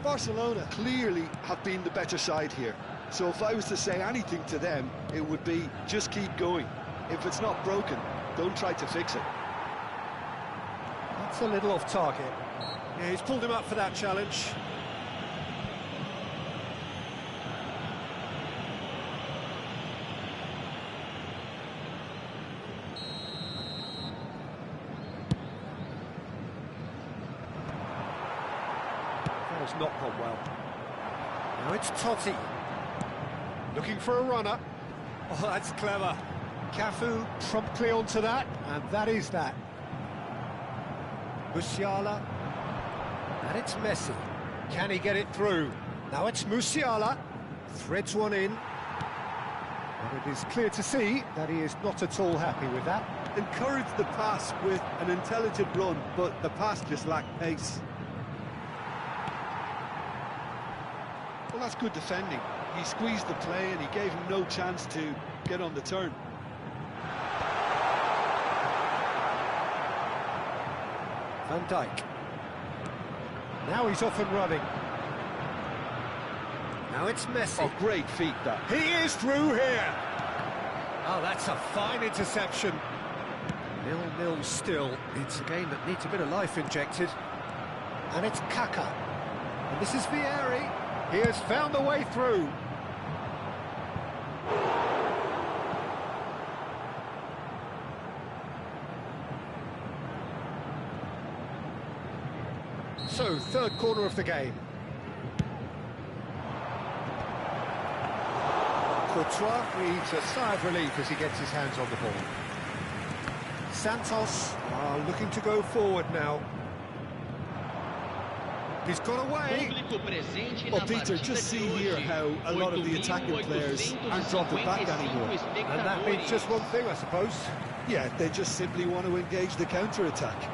Barcelona clearly have been the better side here. So if I was to say anything to them, it would be just keep going. If it's not broken, don't try to fix it. That's a little off target. Yeah, he's pulled him up for that challenge. Has not gone well. Now it's Totti. Looking for a runner. Oh, that's clever. Cafu promptly onto that, and that is that. Musiala. And it's Messi. Can he get it through? Now it's Musiala. Threads one in. And it is clear to see that he is not at all happy with that. Encourage the pass with an intelligent run, but the pass just lacked pace. Well, that's good defending. He squeezed the play and he gave him no chance to get on the turn. Van Dijk. Now he's off and running. Now it's Messi. Oh, great feat, that. He is through here. Oh, that's a fine interception. 0-0 still. It's a game that needs a bit of life injected. And it's Kaka. And this is Vieri. He has found a way through. So, third corner of the game. Courtois breathes a sigh of relief as he gets his hands on the ball. Santos are looking to go forward now. He's got away. Well, Peter, just see here how a lot of the attacking players aren't dropping back anymore. And that means just one thing, I suppose. Yeah, they just simply want to engage the counter-attack.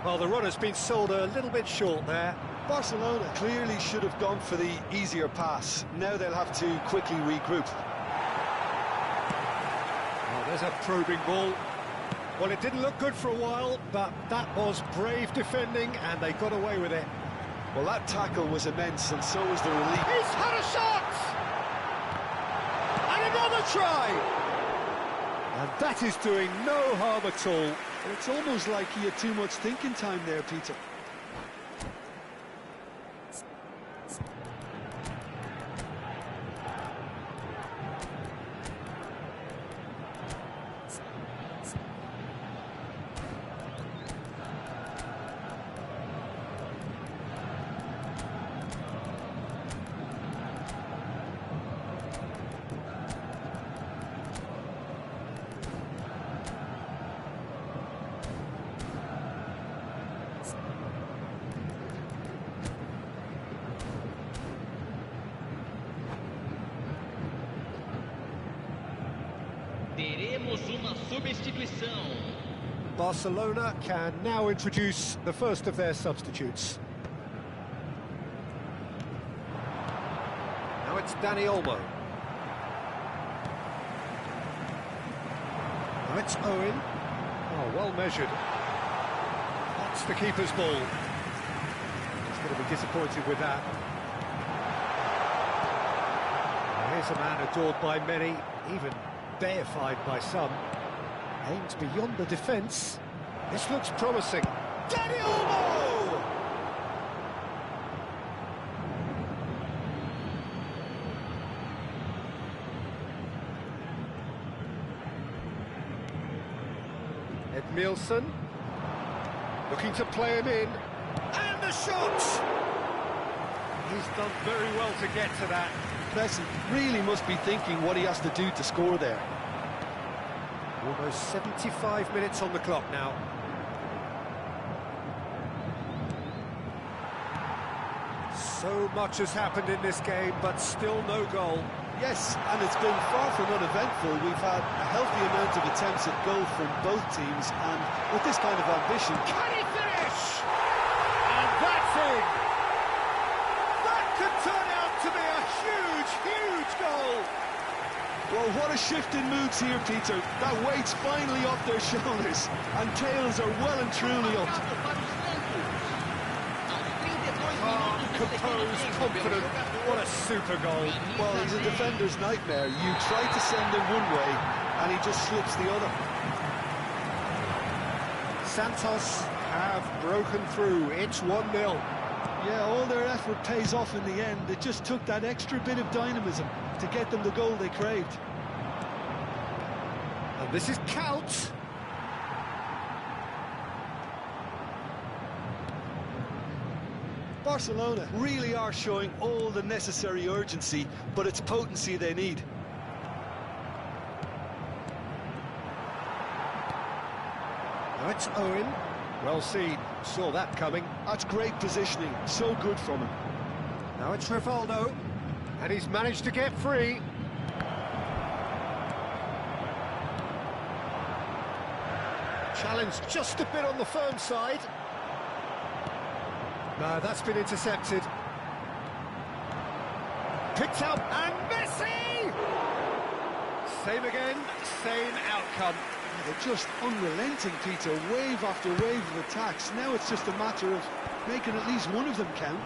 Well, the run has been sold a little bit short there. Barcelona clearly should have gone for the easier pass. Now they'll have to quickly regroup. Oh, there's a probing ball. Well, it didn't look good for a while, but that was brave defending, and they got away with it. Well, that tackle was immense, and so was the relief. He's had a shot! And another try! And that is doing no harm at all. It's almost like he had too much thinking time there, Peter. Teremos uma substituição. Barcelona can now introduce the first of their substitutes. Now it's Dani Olmo. Now it's Owen. Oh, well measured. That's the keeper's ball. He's going to be disappointed with that. Now here's a man adored by many, even deified by some. Aims beyond the defence. This looks promising. Dani Olmo! Edmilson looking to play him in, and the shot! He's done very well to get to that. Messi really must be thinking what he has to do to score there. Almost 75 minutes on the clock now. So much has happened in this game, but still no goal. Yes, and it's been far from uneventful. We've had a healthy amount of attempts at goal from both teams, and with this kind of ambition... Can he finish? And that's in! That could turn out to be a huge, huge goal! Well, what a shift in moods here, Peter. That weight's finally off their shoulders, and tails are well and truly up. Calm, composed, confident. What a super goal. Well, he's a defender's nightmare. You try to send him one way, and he just slips the other. Santos have broken through. It's 1-0. Yeah, all their effort pays off in the end. It just took that extra bit of dynamism to get them the goal they craved. And this is Count. Barcelona really are showing all the necessary urgency, but it's potency they need. Now it's Owen. Well seen. Saw that coming. That's great positioning. So good from him. Now it's Rivaldo. And he's managed to get free. Challenge just a bit on the firm side. No, that's been intercepted. Picked up, and Messi! Same again, same outcome. They're just unrelenting, Peter. Wave after wave of attacks. Now it's just a matter of making at least one of them count.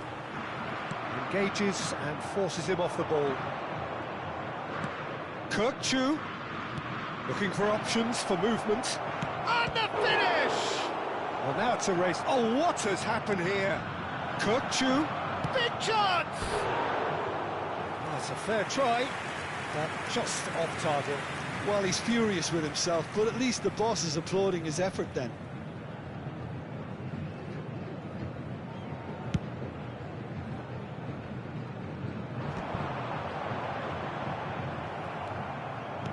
Engages and forces him off the ball. Kirkchu looking for options for movement. And the finish! Well, now it's a race. Oh, what has happened here? Kirkchu, big chance! That's a fair try, but just off target. Well, he's furious with himself, but at least the boss is applauding his effort then.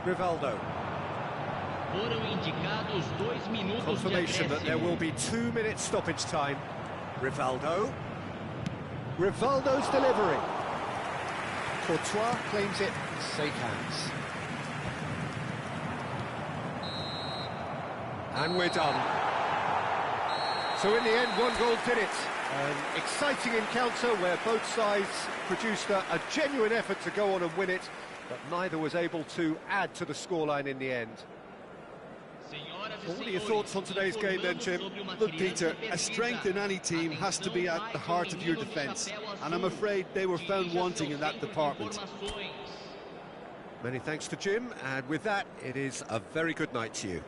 Rivaldo. Foram indicados 2 minutos de Confirmation that there will acréscimo. be 2 minutes stoppage time. Rivaldo. Rivaldo's delivery. Courtois claims it in safe hands. And we're done. So in the end, 1 goal did it. An exciting encounter where both sides produced a genuine effort to go on and win it, but neither was able to add to the scoreline in the end. Well, what are your thoughts on today's game then, Jim? Look, Peter, a strength in any team has to be at the heart of your defence, and I'm afraid they were found wanting in that department. Many thanks to Jim, and with that, it is a very good night to you.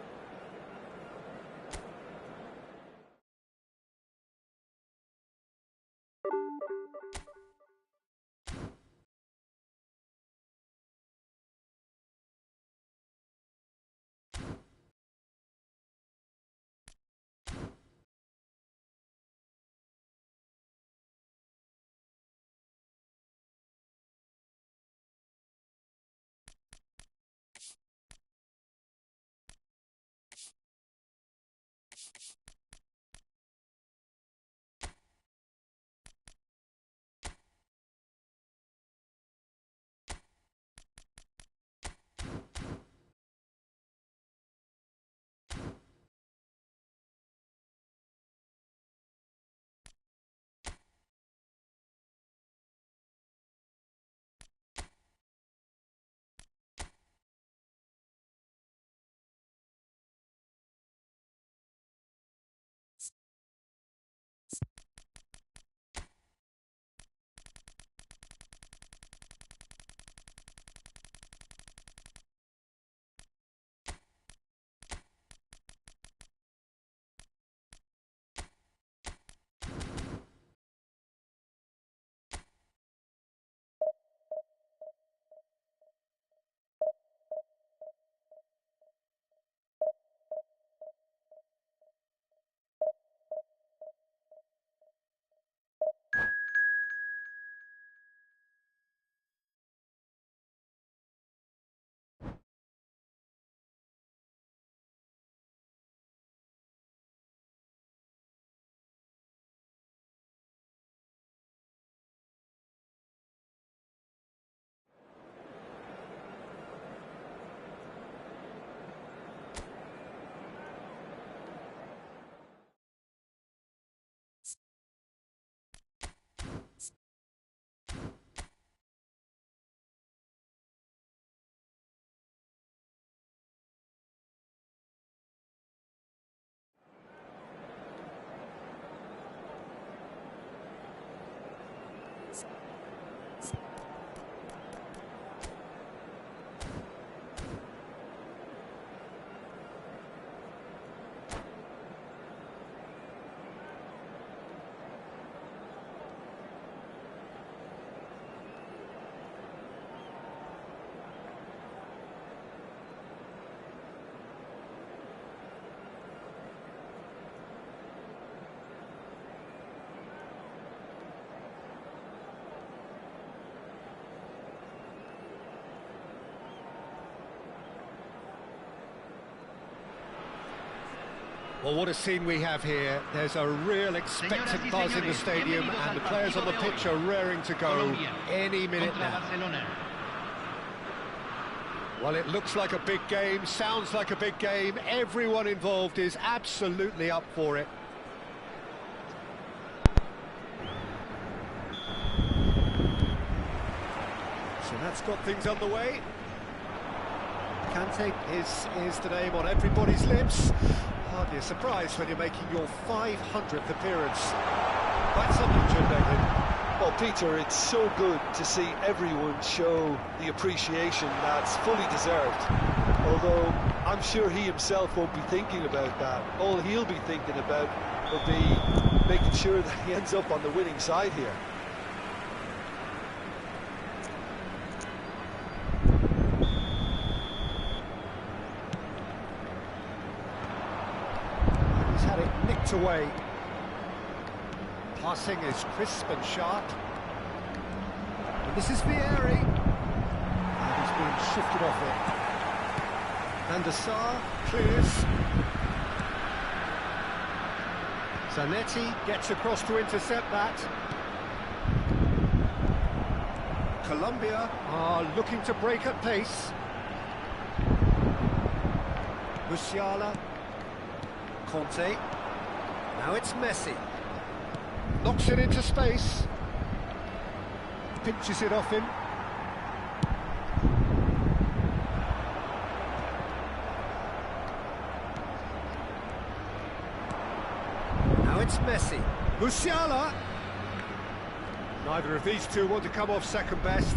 Well, what a scene we have here. There's a real expectant buzz in the stadium, and the players on the pitch are raring to go any minute now. Well, it looks like a big game, sounds like a big game. Everyone involved is absolutely up for it. So that's got things underway. Kante is the name on everybody's lips. Hardly a surprise when you're making your 500th appearance. Quite something, Jim David. Well, Peter, it's so good to see everyone show the appreciation that's fully deserved. Although I'm sure he himself won't be thinking about that. All he'll be thinking about will be making sure that he ends up on the winning side here. He's had it nicked away. Passing is crisp and sharp. And this is Vieri. And he's being shifted off it. Van der Sar clears. Zanetti gets across to intercept that. Colombia are looking to break at pace. Musiala. Conte. Now it's Messi. Knocks it into space. Pinches it off him. Now it's Messi. Musiala. Neither of these two want to come off second best.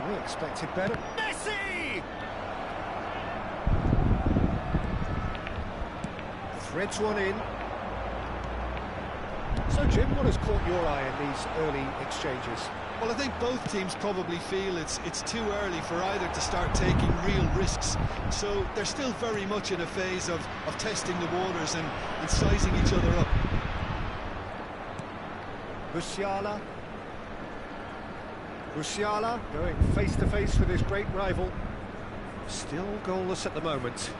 We expected better. Messi! Threads one in. So, Jim, what has caught your eye in these early exchanges? Well, I think both teams probably feel it's too early for either to start taking real risks. So they're still very much in a phase of testing the waters and sizing each other up. Musiala. Musiala going face-to-face with his great rival. Still goalless at the moment.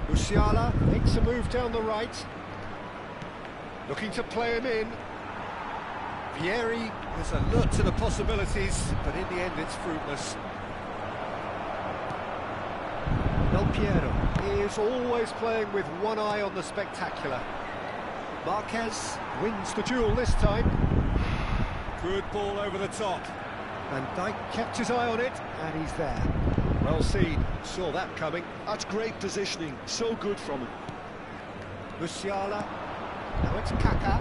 Musiala makes a move down the right. Looking to play him in. Vieri is alert to the possibilities, but in the end it's fruitless. Del Piero is always playing with one eye on the spectacular. Marquez wins the duel this time. Good ball over the top. Van Dijk kept his eye on it, and he's there. Well seen, saw that coming. That's great positioning, so good from him. Musiala. Now it's Kaká.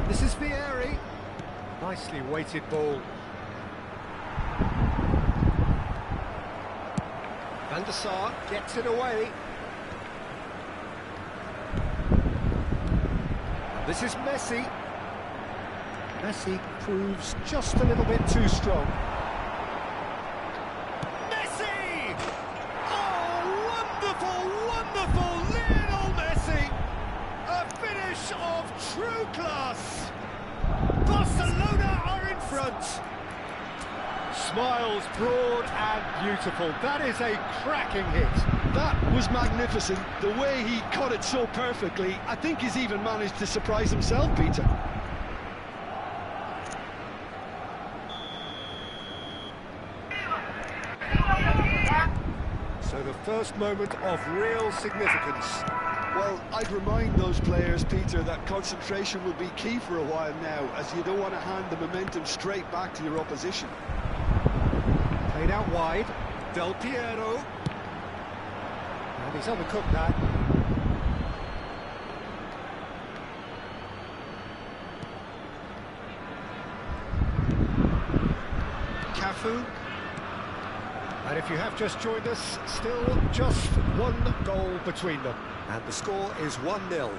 This is Vieri. Nicely weighted ball. Van der Sar gets it away. This is Messi. Messi proves just a little bit too strong. Messi! Oh, wonderful, wonderful Lionel Messi! A finish of true class. Barcelona are in front. Smiles broad and beautiful. That is a cracking hit. That was magnificent. The way he caught it so perfectly, I think he's even managed to surprise himself, Peter. So the first moment of real significance. Well, I'd remind those players, Peter, that concentration will be key for a while now, as you don't want to hand the momentum straight back to your opposition. Played out wide. Del Piero. And he's undercooked that. Cafu. And if you have just joined us, still just one goal between them. And the score is 1-0.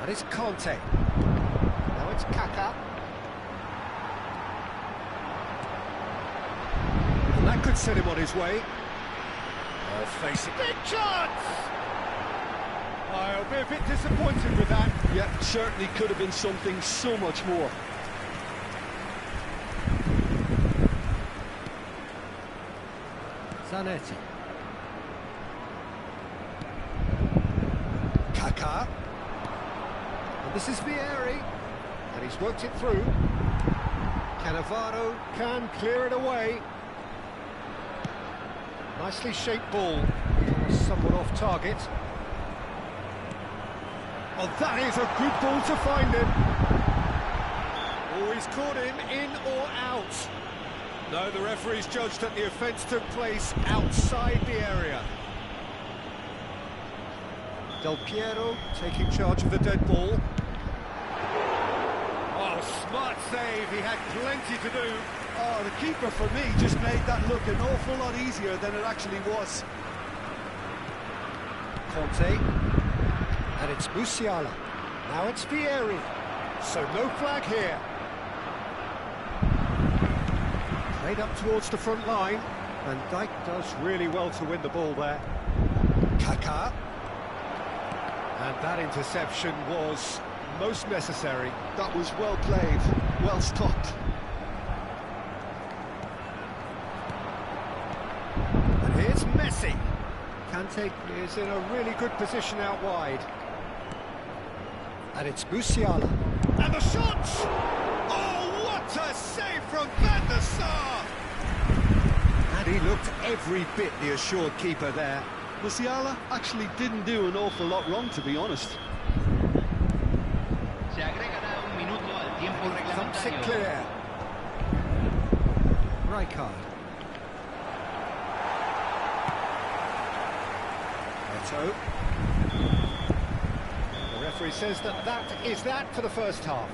And it's Conte. Now it's Kaká. And that could set him on his way. Oh, face it. Big chance! I'll be a bit disappointed with that. Yeah, certainly could have been something so much more. Zanetti. Kaká. And this is Vieri. And he's worked it through. Cannavaro can clear it away. Nicely shaped ball. Somewhat off target. Oh, that is a good ball to find him. Oh, he's caught him in or out. No, the referee's judged that the offence took place outside the area. Del Piero taking charge of the dead ball. Oh, smart save, he had plenty to do. Oh, the keeper, for me, just made that look an awful lot easier than it actually was. Conte. And it's Musiala. Now it's Vieri. So no flag here. Played up towards the front line. Van Dijk does really well to win the ball there. Kaká. And that interception was most necessary. That was well played, well stopped. And here's Messi. Kante is in a really good position out wide. And it's Musiala. And the shot! Oh, what a save from Van der Sar! And he looked every bit the assured keeper there. Musiala actually didn't do an awful lot wrong, to be honest. Se agregará un minuto al tiempo Thumps it reglamentario. clear. Rijkaard. Eto. The referee says that is that for the first half.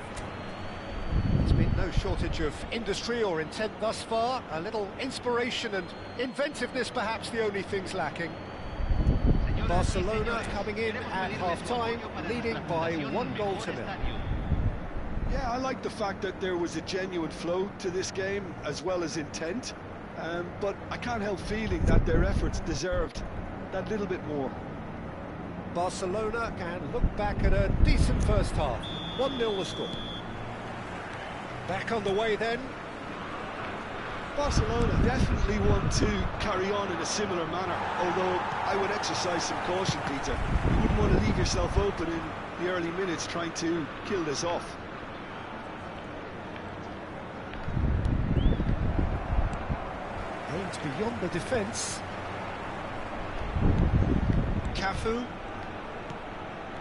There's been no shortage of industry or intent thus far. A little inspiration and inventiveness perhaps the only things lacking. Barcelona coming in at half-time, leading by 1 goal to nil. Yeah, I like the fact that there was a genuine flow to this game, as well as intent. But I can't help feeling that their efforts deserved that little bit more. Barcelona can look back at a decent first half. 1-0 the score. Back on the way then. Barcelona definitely want to carry on in a similar manner, although I would exercise some caution, Peter. You wouldn't want to leave yourself open in the early minutes trying to kill this off. Aims beyond the defence. Cafu.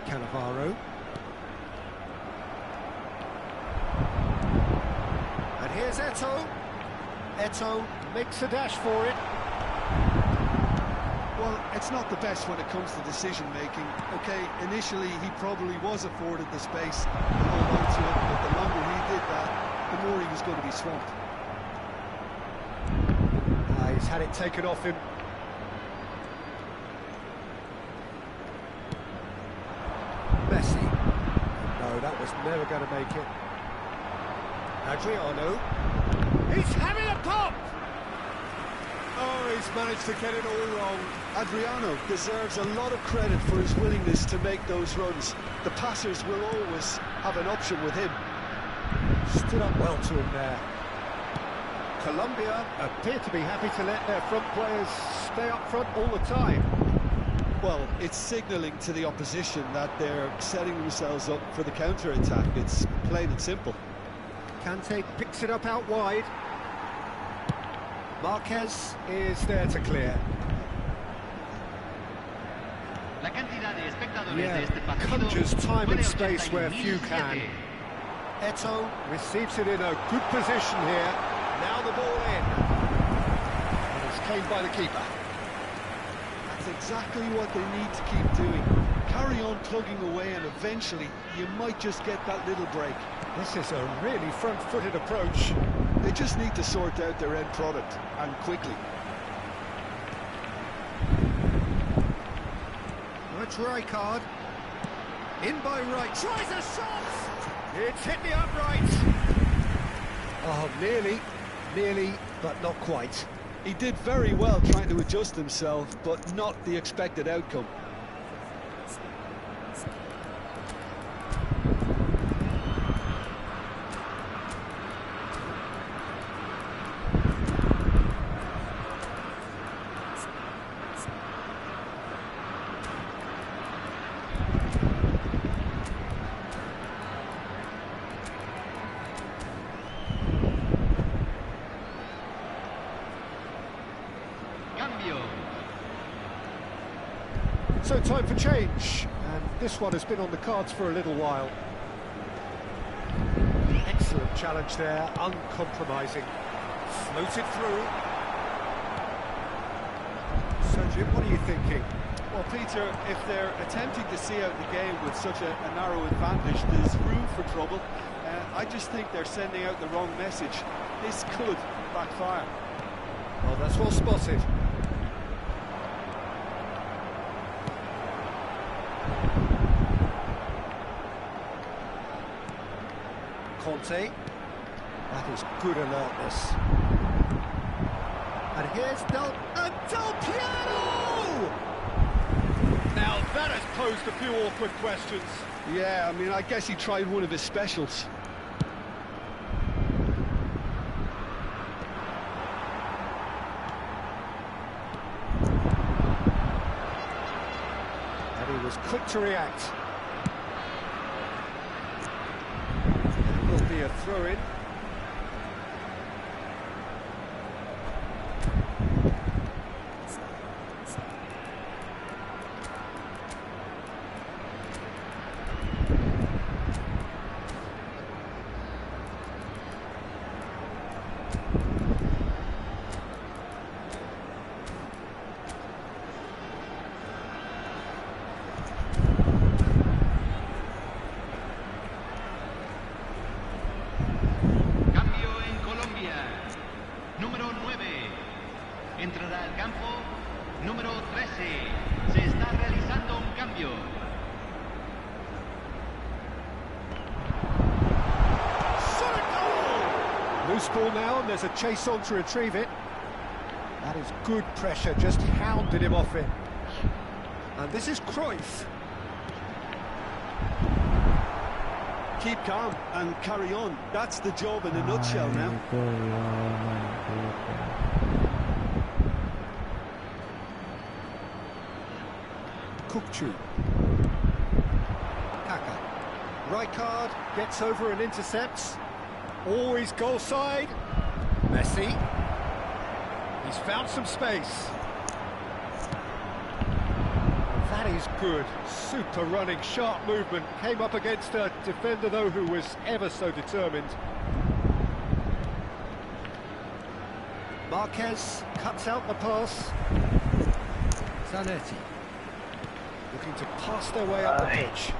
Cannavaro. And here's Eto. Eto makes a dash for it. Well, it's not the best when it comes to decision-making. OK, initially he probably was afforded the space to hold on to it, but the longer he did that, the more he was going to be swamped. He's had it taken off him. Messi. No, that was never going to make it. Adriano. He's having a pop! Oh, he's managed to get it all wrong. Adriano deserves a lot of credit for his willingness to make those runs. The passers will always have an option with him. Stood up well to him there. Colombia appear to be happy to let their front players stay up front all the time. Well, it's signalling to the opposition that they're setting themselves up for the counter-attack. It's plain and simple. Kante picks it up out wide. Marquez is there to clear. La cantidad de espectadores de Yeah, este partido conjures time and fue de space where few can. 81.007. Eto receives it in a good position here. Now the ball in. And it's cleaned by the keeper. That's exactly what they need to keep doing. Carry on plugging away and eventually you might just get that little break. This is a really front-footed approach. They just need to sort out their end product, and quickly. That's Rijkaard. In by Wright. Tries a shot! It's hit the upright. Oh, nearly, but not quite. He did very well trying to adjust himself, but not the expected outcome. So time for change, and this one has been on the cards for a little while. Excellent challenge there, uncompromising. Floated through. So Jim, what are you thinking? Well, Peter, if they're attempting to see out the game with such a narrow advantage, there's room for trouble. I just think they're sending out the wrong message. This could backfire. Well, that's well spotted. Conte. That is good alertness. And here's Del Piero! Now that has posed a few awkward questions. Yeah, I mean, I guess he tried one of his specials. And he was quick to react. It will be a throw-in. el campo, número 13. Se está realizando un cambio. Solid goal! Loose ball now, and there's a chase on to retrieve it. That is good pressure, just hounded him off it. And this is Cruyff. Keep calm and carry on. That's the job in a nutshell now. Kukçu. Kaka. Rijkaard gets over and intercepts. Always goal side. Messi. He's found some space. That is good. Super running, sharp movement. Came up against a defender, though, who was ever so determined. Marquez cuts out the pass. Zanetti. Looking to pass their way up the pitch.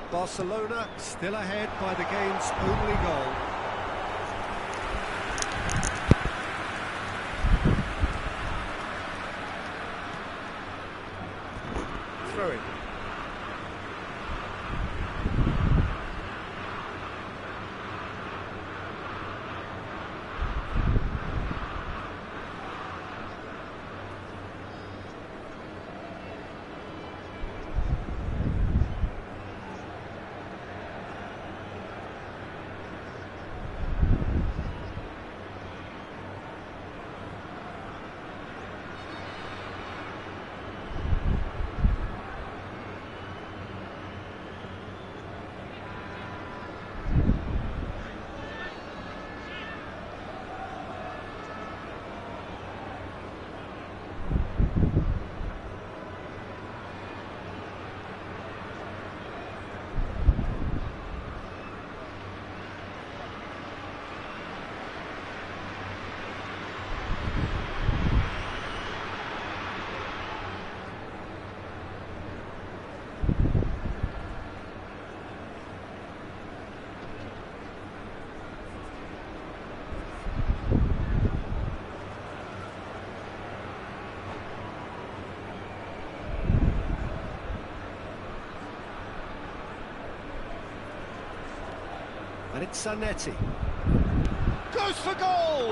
Barcelona still ahead by the game's only goal. Throw it. And it's Zanetti. Goes for goal!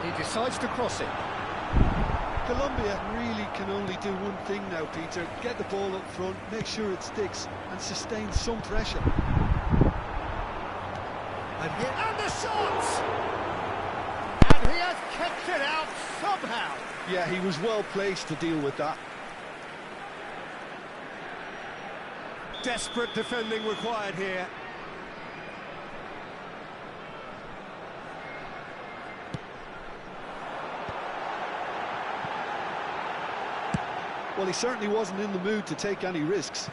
He decides to cross it. Colombia really can only do one thing now, Peter. Get the ball up front, make sure it sticks, and sustain some pressure. And the shot! And he has kept it out somehow. Yeah, he was well placed to deal with that. Desperate defending required here. Well, he certainly wasn't in the mood to take any risks.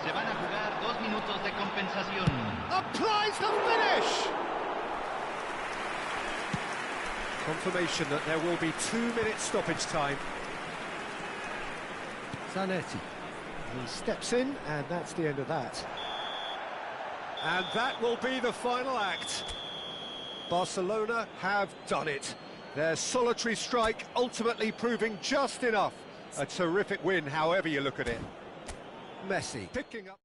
Se van a jugar 2 minutos de compensación. Applies the finish! Confirmation that there will be 2-minute stoppage time. Zanetti. He steps in, and that's the end of that. And that will be the final act. Barcelona have done it. Their solitary strike ultimately proving just enough. A terrific win, however you look at it. Messi picking up.